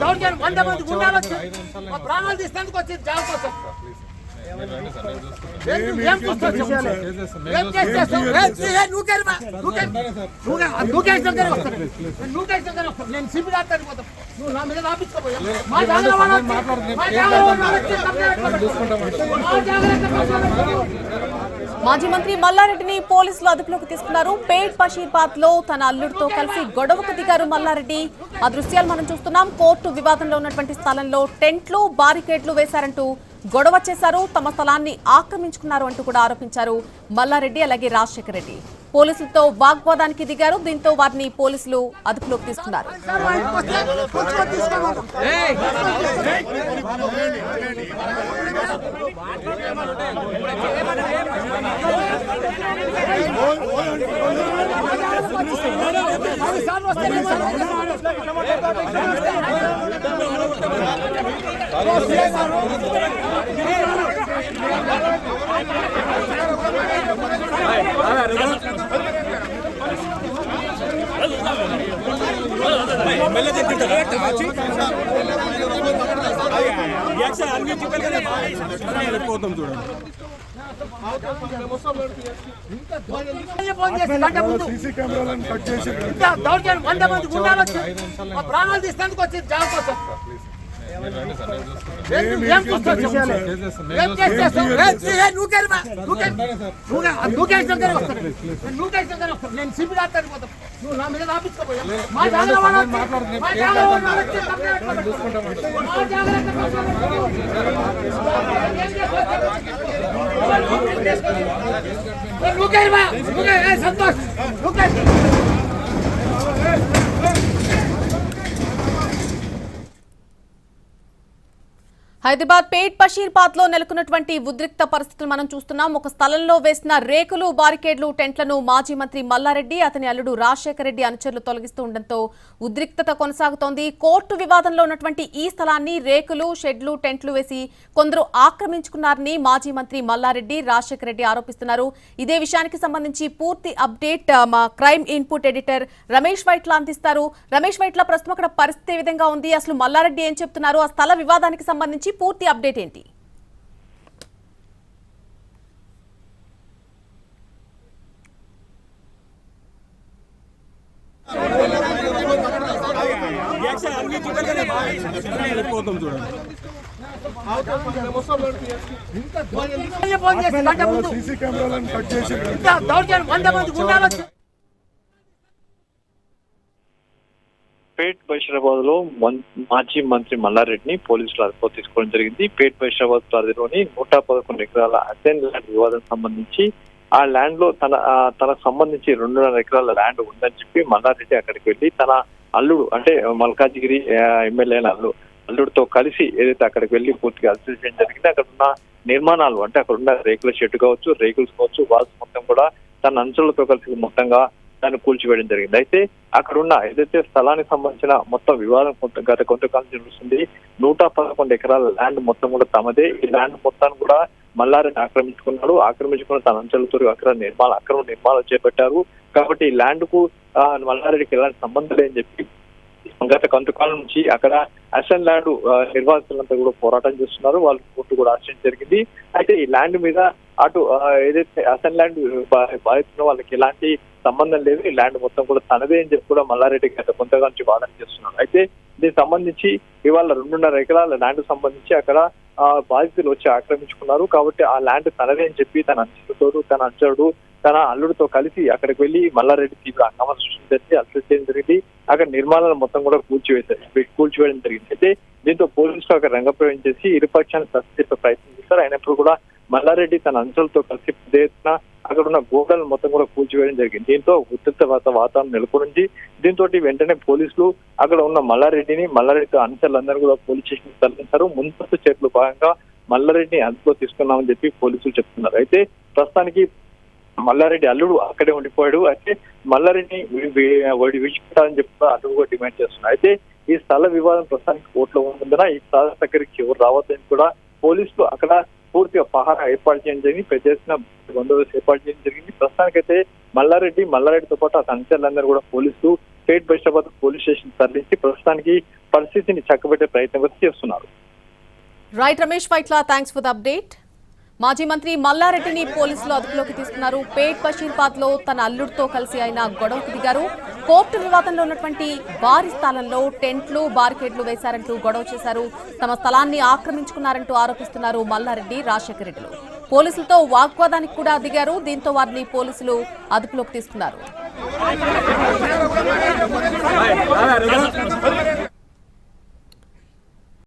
దౌర్జన్యం 100 మంది గుండాలు వచ్చి ప్రాణాలు తీసేందుకు వచ్చి జాబ్ కోసం నేను సిపి దాటాను పోతాం నువ్వు నా మీద రాపించుకోపోయా మాజీ మంత్రి మల్లారెడ్డిని పోలీసులు అదుపులోకి తీసుకున్నారు. పేట్ బషీర్బాద్ లో తన అల్లుడితో కలిసి గొడవకు దిగారు మల్లారెడ్డి. ఆ దృశ్యాలు మనం చూస్తున్నాం. కోర్టు వివాదంలో ఉన్నటువంటి స్థలంలో టెంట్లు బారికేడ్లు వేశారంటూ గొడవ చేశారు. తమ స్థలాన్ని ఆక్రమించుకున్నారు అంటూ కూడా ఆరోపించారు మల్లారెడ్డి అలాగే రాజశేఖర రెడ్డి. పోలీసులతో వాగ్వాదానికి దిగారు. దీంతో వారిని పోలీసులు అదుపులోకి తీసుకున్నారు. దౌర్జన్యం 100 మంది గుండాలు వచ్చి ప్రాణాలు తీసేందుకు వచ్చి జాబ్ కోసం నేను సిపి దాటాను పోతాం నువ్వు నా మీద రాపించుకోపోయా సంతోష్ హైదరాబాద్ పేట్ బషీర్బాద్ లో నెలకొన్నటువంటి ఉద్రిక్త పరిస్థితులు మనం చూస్తున్నాం. ఒక స్థలంలో వేసిన రేకులు బారికేడ్లు టెంట్లను మాజీ మంత్రి మల్లారెడ్డి అతని అల్లుడు రాజశేఖర రెడ్డి అనుచరులు తొలగిస్తూ ఉండడంతో ఉద్రిక్తత కొనసాగుతోంది. కోర్టు వివాదంలో ఉన్నటువంటి ఈ స్థలాన్ని రేకులు షెడ్లు టెంట్లు వేసి కొందరు ఆక్రమించుకున్నారని మాజీ మంత్రి మల్లారెడ్డి రాజశేఖర రెడ్డి ఆరోపిస్తున్నారు. ఇదే విషయానికి సంబంధించి పూర్తి అప్డేట్ మా crime input editor Ramesh Vaitla అందిస్తారు. రమేష్ వైట్ల, ప్రస్తుతం అక్కడ పరిస్థితి ఏ విధంగా ఉంది? అసలు మల్లారెడ్డి ఏం చెప్తున్నారు? ఆ స్థల వివాదానికి సంబంధించి పూర్తి అప్డేట్ ఏంటి? దౌర్జన్యం 100 మంది గుండాలు వచ్చి పేట్ బషీరాబాద్ లో మాజీ మంత్రి మల్లారెడ్డిని పోలీసులు అదుపులోకి తీసుకోవడం జరిగింది. పేట్ బషీరాబాద్ పరిధిలోని 111 ఎకరాల అసైన్ ల్యాండ్ వివాదం సంబంధించి ఆ ల్యాండ్ లో తనకు సంబంధించి 2.5 ఎకరాల ల్యాండ్ ఉందని చెప్పి మల్లారెడ్డి అక్కడికి వెళ్లి తన అల్లుడు అంటే మల్కాజిగిరి ఎమ్మెల్యే అల్లుడితో కలిసి ఏదైతే అక్కడికి వెళ్లి పూర్తిగా అలసి చేయడం జరిగింది. అక్కడ ఉన్న నిర్మాణాలు అంటే అక్కడ ఉన్న రేకుల షెడ్ కావచ్చు, రేకుల్స్ కావచ్చు, వాల్స్ మొత్తం కూడా తన అంచులతో కలిసి మొత్తంగా దాన్ని కూల్చివేయడం జరిగింది. అయితే అక్కడ ఉన్న ఏదైతే స్థలానికి సంబంధించిన మొత్తం వివాదం గత కొంతకాలం జరుగుతుంది. 111 ఎకరాల ల్యాండ్ మొత్తం కూడా తమదే. ఈ ల్యాండ్ మొత్తాన్ని కూడా మల్లారెడ్డి ఆక్రమించుకున్నాడు. ఆక్రమించుకున్న తన అంచెలతో అక్రమ నిర్మాణాలు చేపట్టారు. కాబట్టి ఈ ల్యాండ్ కు మల్లారెడ్డికి ఎలాంటి సంబంధం లేదని చెప్పి గత కొంతకాలం నుంచి అక్కడ అసైన్ ల్యాండ్ నిర్వాసితులంతా కూడా పోరాటం చేస్తున్నారు. వాళ్ళు కోర్టు కూడా ఆశ్రయించడం జరిగింది. అయితే ఈ ల్యాండ్ మీద అటు ఏదైతే అసైన్ ల్యాండ్ బాధితున్న వాళ్ళకి ఎలాంటి సంబంధం లేదు, ఈ ల్యాండ్ మొత్తం కూడా తనదే అని చెప్పి కూడా మల్లారెడ్డి గత కొంతగా నుంచి వాదన చేస్తున్నారు. అయితే దీనికి సంబంధించి ఇవాళ 2.5 ఎకరాల ల్యాండ్ సంబంధించి అక్కడ బాధితులు వచ్చి ఆక్రమించుకున్నారు. కాబట్టి ఆ ల్యాండ్ తనదే అని చెప్పి తన అంచరుడు తన అల్లుడితో కలిసి అక్కడికి వెళ్లి మల్లారెడ్డి తీవ్ర హంగామా సృష్టించి అరెస్ట్ చేయడం జరిగింది. అక్కడ నిర్మాణాలు మొత్తం కూడా కూల్చివేయడం జరిగింది. అయితే దీంతో పోలీసులు అక్కడ రంగప్రవేశం చేసి ఇరుపక్షాన్ని ప్రశ్నించే ప్రయత్నం చేశారు. అయినప్పుడు కూడా మల్లారెడ్డి తన అంచెలతో కలిసి పెద్ద ఎత్తున అక్కడ ఉన్న గోడలను మొత్తం కూడా కూల్చివేయడం జరిగింది. దీంతో ఉద్రిక్త వాతావరణం నెలకొంది. దీంతో వెంటనే పోలీసులు అక్కడ ఉన్న మల్లారెడ్డితో అంచెలందరూ కూడా పోలీస్ స్టేషన్ తరలించారు. ముందస్తు చర్యలు భాగంగా మల్లారెడ్డిని అదుపులో తీసుకున్నామని చెప్పి పోలీసులు చెప్తున్నారు. అయితే ప్రస్తుతానికి మల్లారెడ్డి అల్లుడు అక్కడే ఉండిపోయాడు. అయితే మల్లారెడ్డిని విడిచిపెట్టాలని చెప్పి అల్లుడు కూడా డిమాండ్ చేస్తున్నారు. అయితే ఈ స్థల వివాదం ప్రస్తుతానికి కోర్టులో ఉన్నందున ఈ స్థల దగ్గరికి ఎవరు రావద్దని కూడా పోలీసులు అక్కడ పూర్తిగా పహారా ఏర్పాటు చేయడం జరిగింది. పెద్ద ఎత్తున బందోబస్తు ఏర్పాటు చేయడం జరిగింది. ప్రస్తుతానికైతే మల్లారెడ్డితో పాటు ఆ అంచెలందరూ కూడా పోలీసులు పేట్ బషీరాబాద్ పోలీస్ స్టేషన్ తరలించి ప్రస్తుతానికి పరిస్థితిని చక్కబెట్టే ప్రయత్నం కూడా చేస్తున్నారు. Right Ramesh Vaitla, thanks for the update. మాజీ మంత్రి మల్లారెడ్డిని పోలీసులు అదుపులోకి తీసుకున్నారు. పేట్ బషీర్బాద్ లో తన అల్లుడితో కలిసి ఆయన గొడవకు దిగారు. కోర్టు వివాదంలో ఉన్నటువంటి వారి స్థలంలో టెంట్లు బారికేడ్లు వేశారంటూ గొడవ చేశారు. తమ స్థలాన్ని ఆక్రమించుకున్నారంటూ ఆరోపిస్తున్నారు మల్లారెడ్డి, రాజశేఖర రెడ్డిలు. పోలీసులతో వాగ్వాదానికి కూడా దిగారు. దీంతో వారిని పోలీసులు అదుపులోకి తీసుకున్నారు.